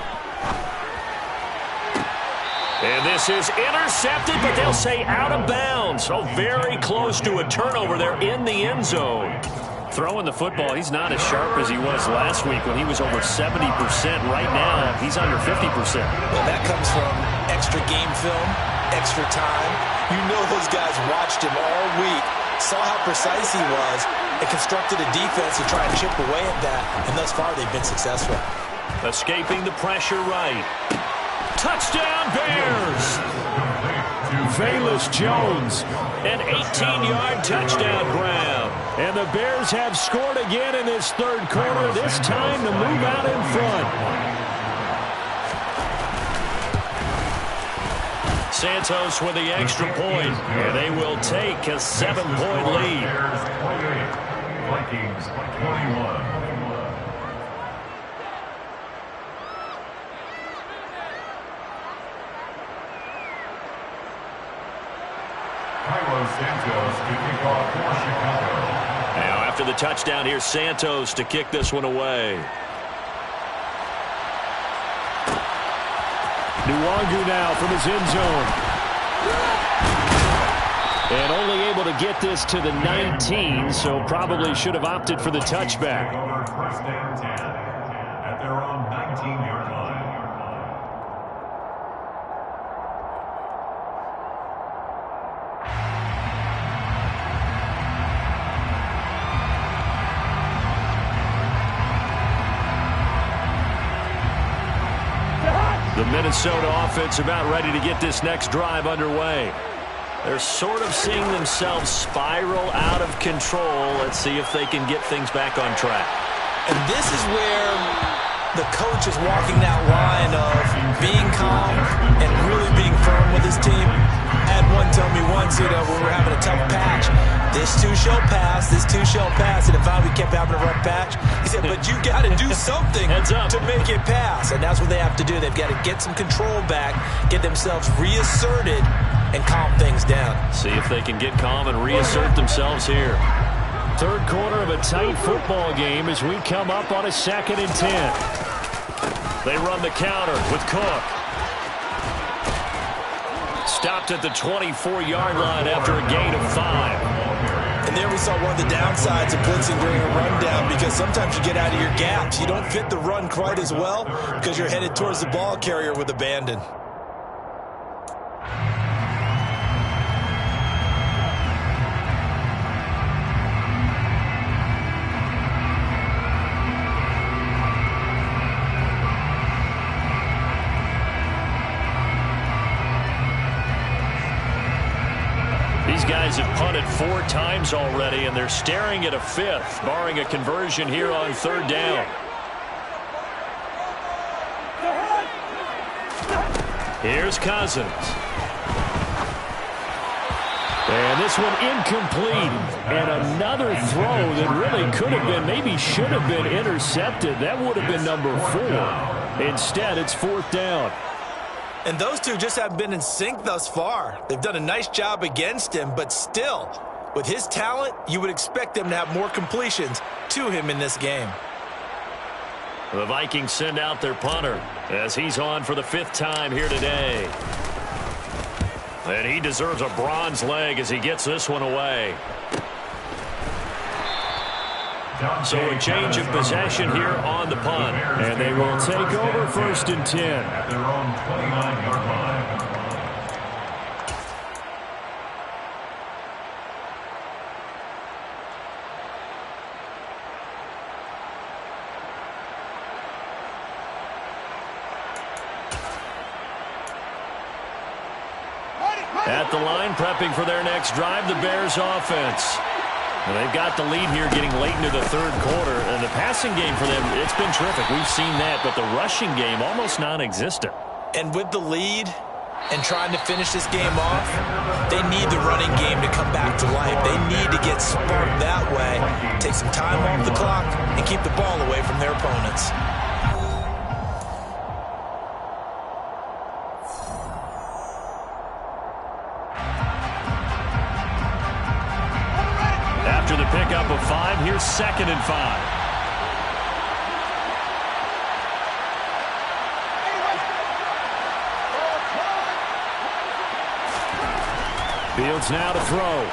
And this is intercepted, but they'll say out of bounds. So very close to a turnover there in the end zone. Throwing the football, he's not as sharp as he was last week when he was over 70%. Right now, he's under 50%. Well, that comes from extra game film, extra time. You know those guys watched him all week, saw how precise he was, and constructed a defense to try and chip away at that. And thus far, they've been successful. Escaping the pressure right. Touchdown, Bears! Velus Jones, an 18-yard touchdown grab. And the Bears have scored again in this 3rd quarter, this time to move out in front. Santos with the extra point, and they will take a 7-point lead. Vikings 21. Santos to kick off for Chicago. Now after the touchdown, here's Santos to kick this one away. Nwangu now from his end zone. And only able to get this to the 19, so probably should have opted for the touchback. First and 10 at their own 19-yard line. The Minnesota offense about ready to get this next drive underway. They're sort of seeing themselves spiral out of control. Let's see if they can get things back on track. And this is where the coach is walking that line of being calm and really being firm with his team. I had one tell me once, when we were having a tough patch, this too shall pass, this too shall pass. And if we kept having a rough patch, he said, but you got to do something to make it pass. And that's what they have to do. They've got to get some control back, get themselves reasserted, and calm things down. See if they can get calm and reassert themselves here. Third quarter of a tight football game as we come up on a 2nd and 10. They run the counter with Cook. Stopped at the 24-yard line after a gain of 5. And there we saw one of the downsides of blitzing during a rundown, because sometimes you get out of your gaps. You don't fit the run quite as well because you're headed towards the ball carrier with abandon. These guys have punted 4 times already, and they're staring at a 5th, barring a conversion here on 3rd down. Here's Cousins. And this one incomplete. And another throw that really could have been, maybe should have been intercepted. That would have been number 4. Instead, it's 4th down. And those two just haven't been in sync thus far. They've done a nice job against him, but still, with his talent, you would expect them to have more completions to him in this game. The Vikings send out their punter as he's on for the 5th time here today. And he deserves a bronze leg as he gets this one away. So a change of possession here on the punt. And they will take over 1st and 10. At their own 29-yard line. At the line, prepping for their next drive, the Bears offense. And they've got the lead here getting late into the 3rd quarter. And the passing game for them, it's been terrific. We've seen that, but the rushing game almost non-existent. And with the lead and trying to finish this game off, they need the running game to come back to life. They need to get sparked that way, take some time off the clock, and keep the ball away from their opponents. After the pickup of 5, here's 2nd and 5. Fields now to throw.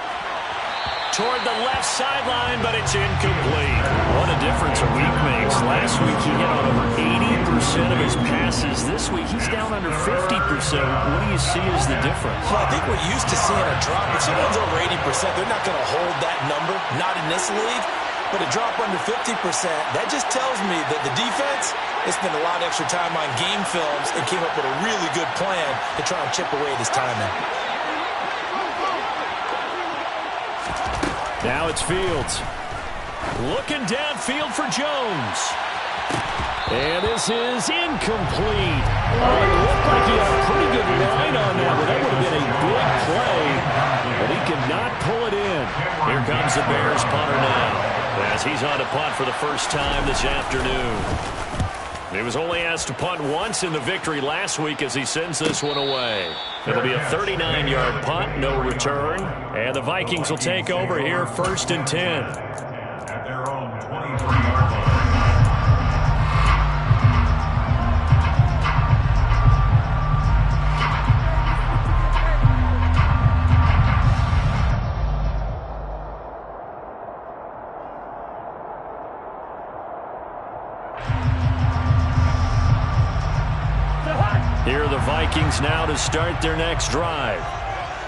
Toward the left sideline, but it's incomplete. What a difference a week makes. Last week he hit on over 80% of his passes. This week he's down under 50%. What do you see as the difference? Well, I think we're used to seeing a drop. If someone's over 80%, they're not going to hold that number, not in this league. But a drop under 50%, that just tells me that the defense has spent a lot of extra time on game films and came up with a really good plan to try and chip away this timing. Now it's Fields. Looking downfield for Jones. And this is incomplete. Oh, it looked like he had a pretty good line on that, but that would have been a big play. But he could not pull it in. Here comes the Bears punter now, as he's on to punt for the first time this afternoon. He was only asked to punt once in the victory last week as he sends this one away. It'll be a 39-yard punt, no return. And the Vikings will take over here, 1st and 10. At their own 23-yard line. Here are the Vikings now to start their next drive.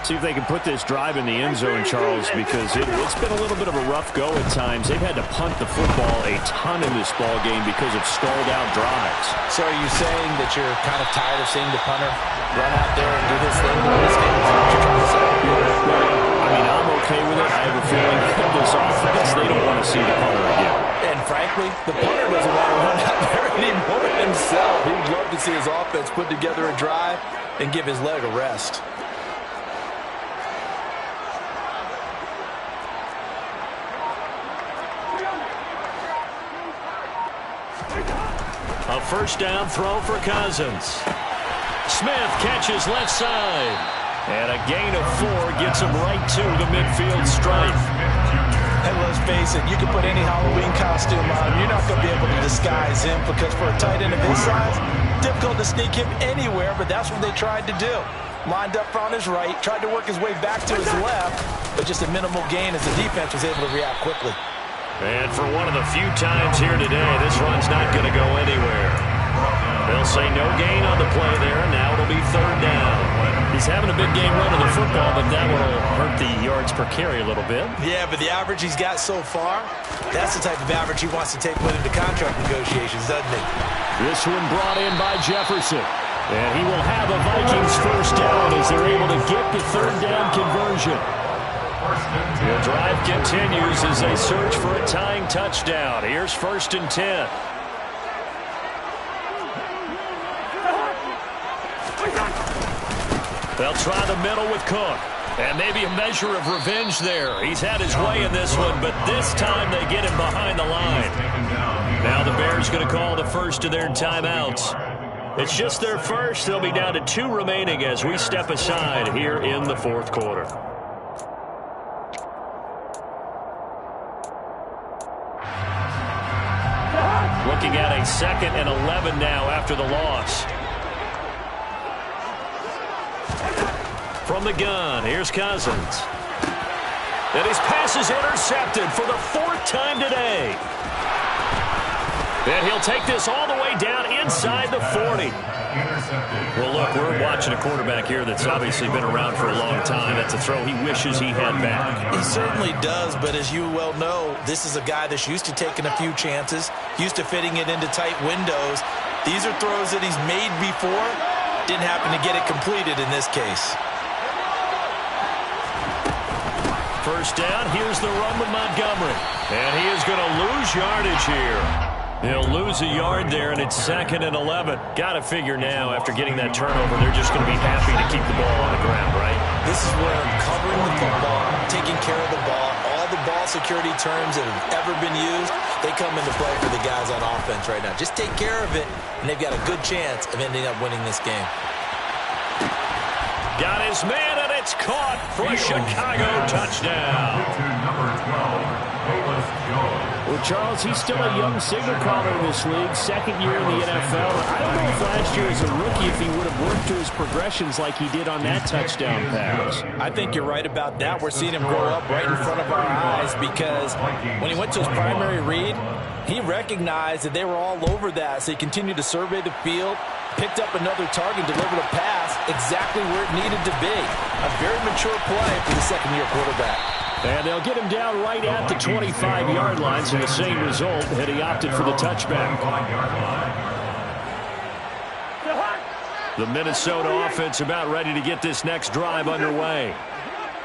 See if they can put this drive in the end zone, Charles, because it's been a little bit of a rough go at times. They've had to punt the football a ton in this ball game because of stalled out drives. So are you saying that you're kind of tired of seeing the punter run out there and do this thing in this game? Is that what you're trying to say? I mean, I'm okay with it. I have a feeling that this offense, they don't want to see the punter again. And frankly, the punter doesn't want to run out there anymore himself. He'd love to see his offense put together a drive and give his leg a rest. A first down throw for Cousins. Smith catches left side. And a gain of 4 gets him right to the midfield stripe. And let's face it, you can put any Halloween costume on. You're not going to be able to disguise him because for a tight end of his size, difficult to sneak him anywhere, but that's what they tried to do. Lined up on his right, tried to work his way back to his left, but just a minimal gain as the defense was able to react quickly. And for one of the few times here today, this run's not going to go anywhere. They'll say no gain on the play there, and now it'll be 3rd down. He's having a big game running the football, but that will hurt the yards per carry a little bit. Yeah, but the average he's got so far, that's the type of average he wants to take with him to contract negotiations, doesn't he? This one brought in by Jefferson. And he will have a Vikings first down as they're able to get the 3rd down conversion. The drive continues as they search for a tying touchdown. Here's 1st and 10. They'll try the middle with Cook. And maybe a measure of revenge there. He's had his way in this one, but this time they get him behind the line. Now the Bears going to call the first of their timeouts. It's just their first. They'll be down to 2 remaining as we step aside here in the 4th quarter. Looking at a 2nd and 11 now after the loss. From the gun, here's Cousins. And his pass is intercepted for the 4th time today. And he'll take this all the way down inside the 40. Well, look, we're watching a quarterback here that's obviously been around for a long time. That's a throw he wishes he had back. He certainly does, but as you well know, this is a guy that's used to taking a few chances, used to fitting it into tight windows. These are throws that he's made before. Didn't happen to get it completed in this case. First down, here's the run with Montgomery. And he is going to lose yardage here. He'll lose a yard there, and it's 2nd and 11. Got to figure now, after getting that turnover, they're just going to be happy to keep the ball on the ground, right? This is where covering the football, taking care of the ball, all the ball security terms that have ever been used, they come into play for the guys on offense right now. Just take care of it, and they've got a good chance of ending up winning this game. Got his man, and it's caught for a Chicago touchdown. Well, Charles, he's still a young signal caller in this league, 2nd year in the NFL. I don't know if last year as a rookie if he would have worked through his progressions like he did on that touchdown pass. I think you're right about that. We're seeing him grow up right in front of our eyes because when he went to his primary read, he recognized that they were all over that, so he continued to survey the field, picked up another target, delivered a pass exactly where it needed to be. A very mature play for the 2nd-year quarterback. And they'll get him down right at the 25-yard line, so the same result had he opted for the touchback. The Minnesota offense about ready to get this next drive underway.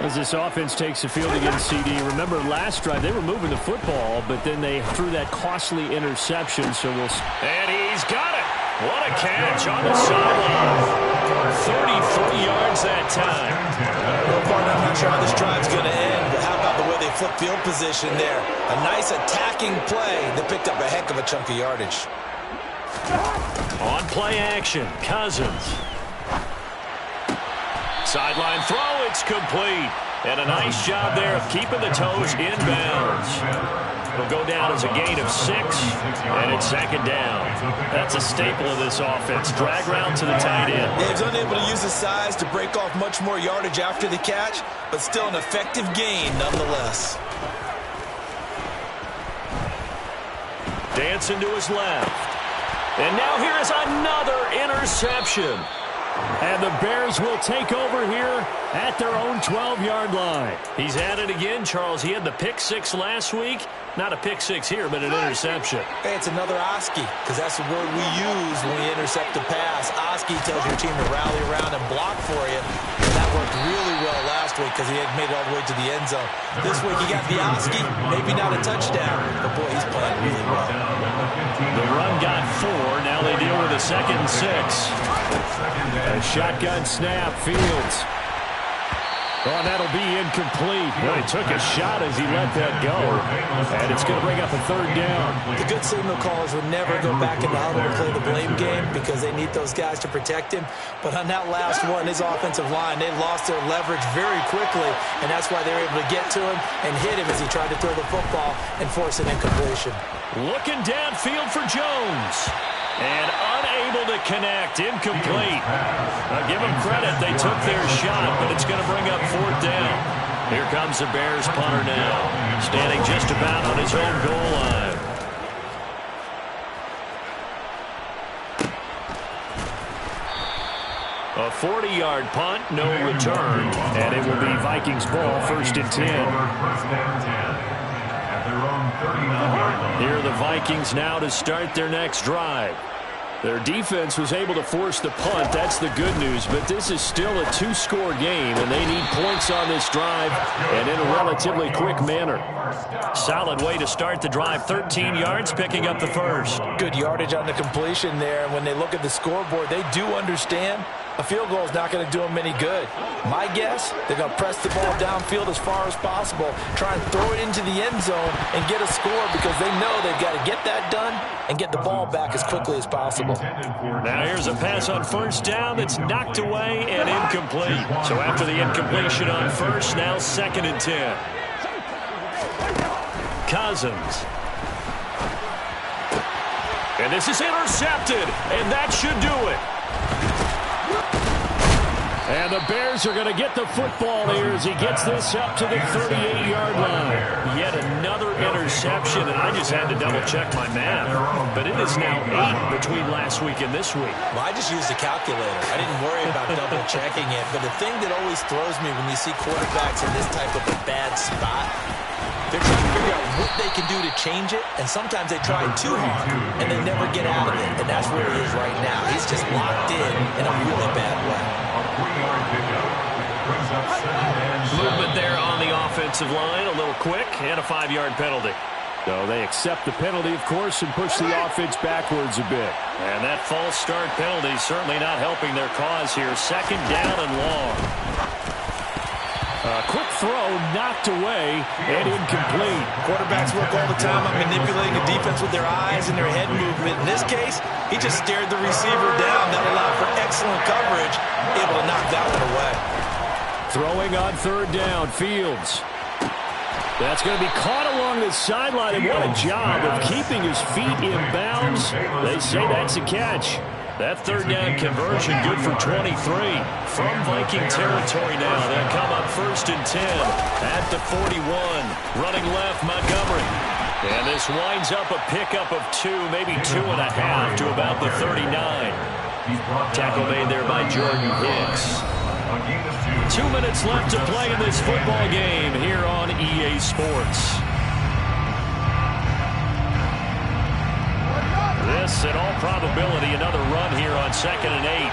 As this offense takes the field against CD, remember last drive they were moving the football, but then they threw that costly interception, so we'll... And he's got it! What a catch on the sideline. 33 yards that time. Well, partner, I'm not sure how this drive's going to end, but how about the way they flip field position there? A nice attacking play that picked up a heck of a chunk of yardage. On play action, Cousins. Sideline throw, it's complete. And a nice job there of keeping the toes in bounds. It'll go down as a gain of 6, and it's second down. That's a staple of this offense. Drag route to the tight end. Yeah, he's unable to use his size to break off much more yardage after the catch, but still an effective gain nonetheless. Dancing to his left. And now here is another interception. And the Bears will take over here at their own 12-yard line. He's at it again, Charles. He had the pick 6 last week. Not a pick 6 here, but an interception. Hey, it's another Oski, because that's the word we use when we intercept a pass. Oski tells your team to rally around and block for you. And that worked really well last week because he had made it all the way to the end zone. This week he got the Oski, maybe not a touchdown, but boy, he's playing really well. The run got 4. Now they deal with a 2nd and 6. A shotgun snap, Fields. Oh, that'll be incomplete. Boy, he took a shot as he let that go. And it's going to bring up a 3rd down. The good signal callers would never go back in the huddle to play the blame game because they need those guys to protect him. But on that last one, his offensive line, they lost their leverage very quickly. And that's why they were able to get to him and hit him as he tried to throw the football and force an incompletion. Looking downfield for Jones. And unable to connect. Incomplete. Give them credit. They took their shot, but it's going to bring up 4th down. Here comes the Bears punter now. Standing just about on his own goal line. A 40-yard punt, no return. And it will be Vikings ball, 1st and 10. Here are the Vikings now to start their next drive. Their defense was able to force the punt. That's the good news. But this is still a 2-score game, and they need points on this drive and in a relatively quick manner. Solid way to start the drive. 13 yards, picking up the 1st. Good yardage on the completion there. And when they look at the scoreboard, they do understand a field goal is not going to do them any good. My guess, they're going to press the ball downfield as far as possible, try and throw it into the end zone and get a score because they know they've got to get that done and get the ball back as quickly as possible. Now here's a pass on 1st down that's knocked away and incomplete. So after the incompletion on 1st, now 2nd and 10. Cousins. And this is intercepted, and that should do it. And the Bears are going to get the football here as he gets this up to the 38-yard line. Yet another interception, and I just had to double-check my math. But it is now 8 between last week and this week. Well, I just used a calculator. I didn't worry about double-checking it. But the thing that always throws me when you see quarterbacks in this type of a bad spot, they're trying to figure out what they can do to change it, and sometimes they try too hard, and they never get out of it. And that's where he is right now. He's just locked in a really bad way. Movement there on the offensive line, a little quick, and a 5-yard penalty. So they accept the penalty, of course, and push the offense backwards a bit. And that false start penalty certainly not helping their cause here. 2nd down and long. A quick throw knocked away and incomplete. Quarterbacks work all the time on manipulating the defense with their eyes and their head movement. In this case, he just stared the receiver down. That allowed for excellent coverage, able to knock that one away. Throwing on 3rd down, Fields. That's going to be caught along the sideline, and what a job of keeping his feet in bounds. They say that's a catch. That 3rd down conversion good for 23. From Viking territory now, they'll come up 1st and 10 at the 41. Running left, Montgomery. And this winds up a pickup of 2, maybe 2.5 to about the 39. Tackle made there by Jordan Hicks. 2 minutes left to play in this football game here on EA Sports. This, in all probability, another run here on 2nd and 8.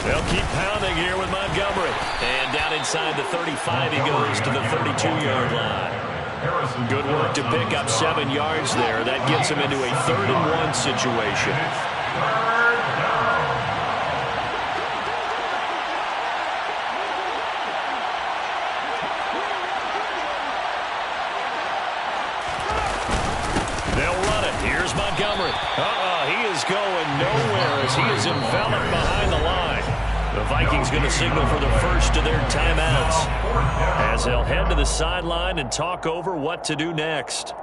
They'll keep pounding here with Montgomery. And down inside the 35, he goes to the 32-yard line. Good work to pick up 7 yards there. That gets him into a 3rd and 1 situation. develop behind the line. The Vikings going to signal for the first of their timeouts as they'll head to the sideline and talk over what to do next.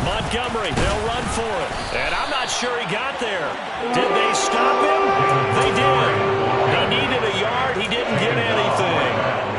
Montgomery, they'll run for it. And I'm not sure he got there. Did they stop him? They did. He needed a yard. He didn't get anything.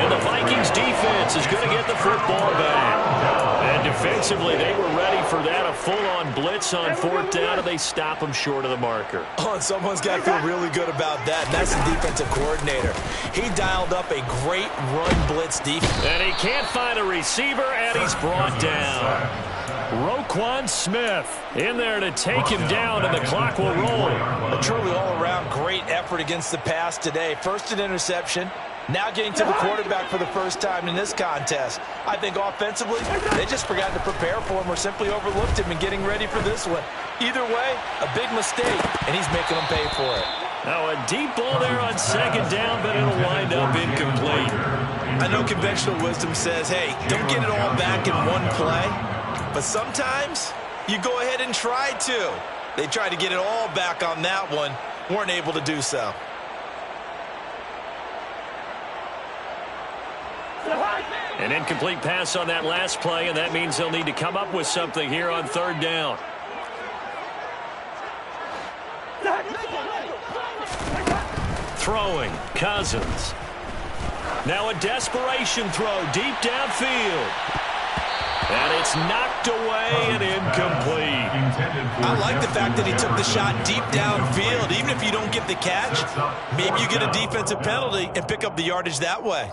And the Vikings defense is going to get the football back. And defensively, they were ready for that. A full-on blitz on fourth down, and they stop him short of the marker. Oh, and someone's got to feel really good about that, and that's the defensive coordinator. He dialed up a great run blitz defense. And he can't find a receiver, and he's brought down. Roquan Smith in there to take him down, and the clock will roll. A truly all-around great effort against the pass today. First an interception, now getting to the quarterback for the first time in this contest. I think offensively, they just forgot to prepare for him or simply overlooked him in getting ready for this one. Either way, a big mistake, and he's making them pay for it. Now a deep ball there on second down, but it'll wind up incomplete. I know conventional wisdom says, hey, don't get it all back in one play. But sometimes you go ahead and try to. They tried to get it all back on that one. Weren't able to do so. An incomplete pass on that last play, and that means they'll need to come up with something here on third down. Throwing, Cousins. Now a desperation throw deep downfield. And it's knocked away and incomplete. I like the fact that he took the shot deep downfield. Even if you don't get the catch, maybe you get a defensive penalty and pick up the yardage that way.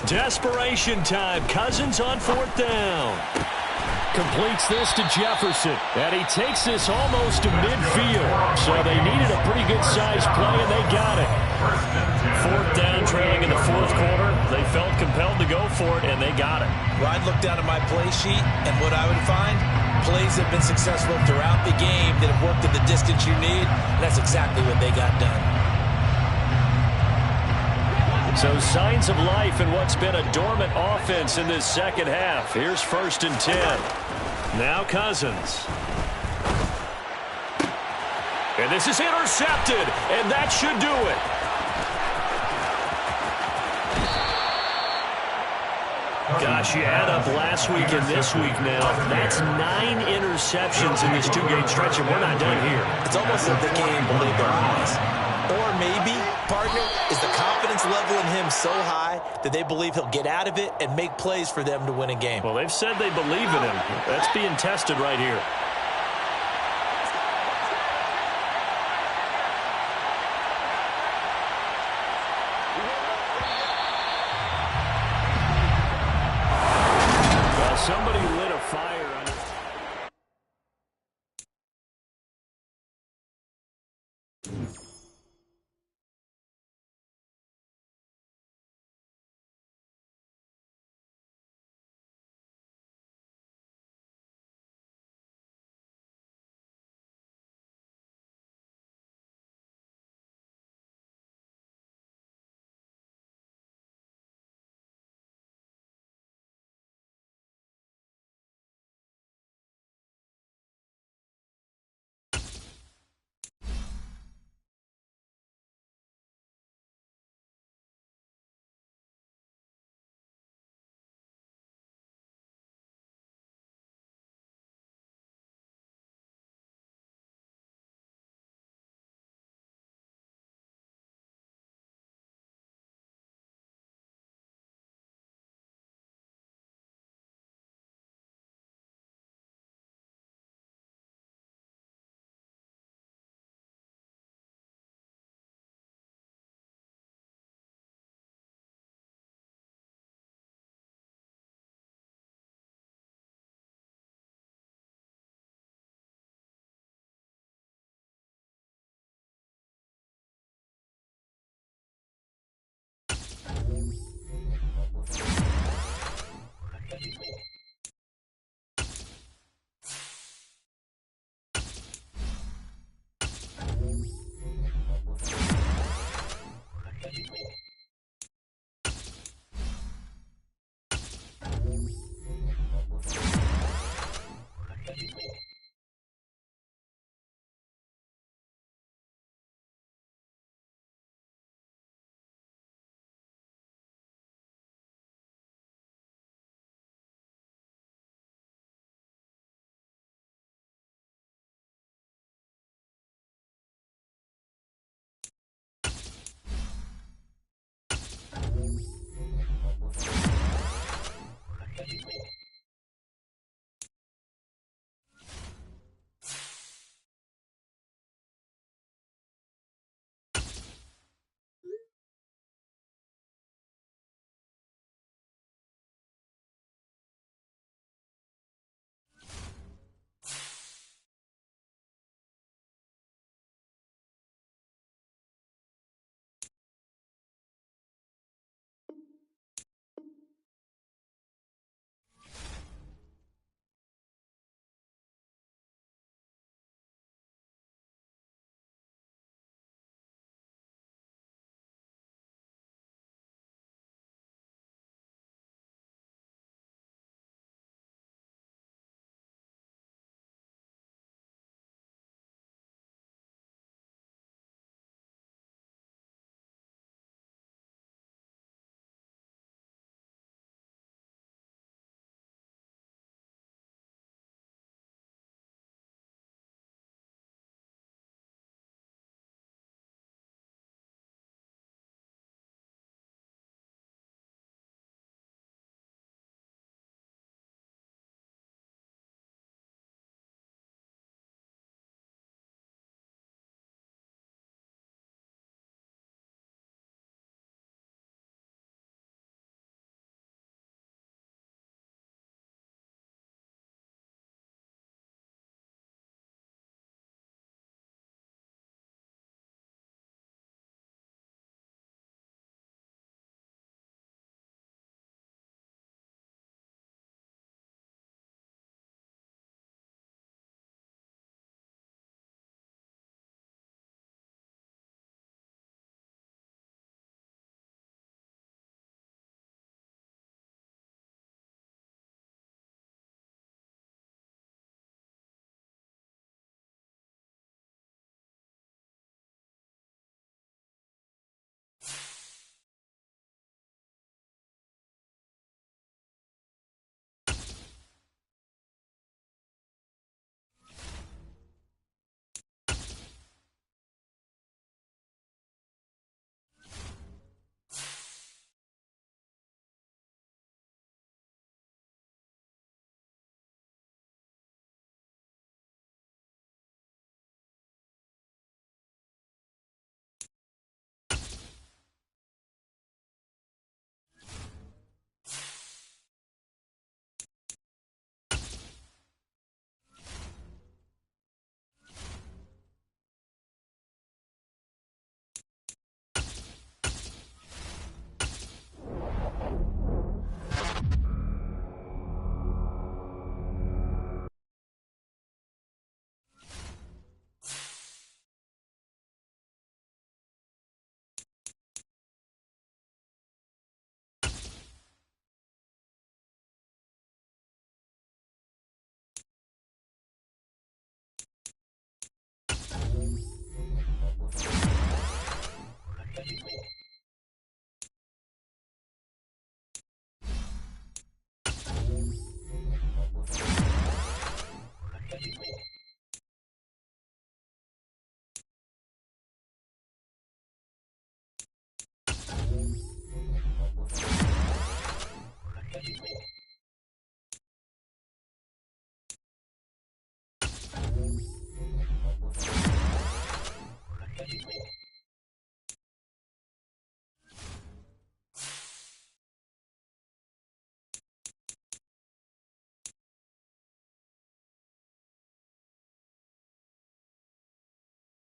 Desperation time. Cousins on fourth down. Completes this to Jefferson. And he takes this almost to midfield. So they needed a pretty good-sized play, and they got it. Fourth down, trailing in the fourth quarter. They felt compelled to go for it, and they got it. Well, I'd look down at my play sheet, and what I would find, plays have been successful throughout the game that have worked at the distance you need, and that's exactly what they got done. So signs of life in what's been a dormant offense in this second half. Here's 1st and 10. Now Cousins. And this is intercepted, and that should do it. Gosh, you add up last week and this week now. That's 9 interceptions in this two-game stretch, and we're not done here. It's almost like they can't even believe their eyes. Or maybe, partner, is the confidence level in him so high that they believe he'll get out of it and make plays for them to win a game. Well, they've said they believe in him. That's being tested right here.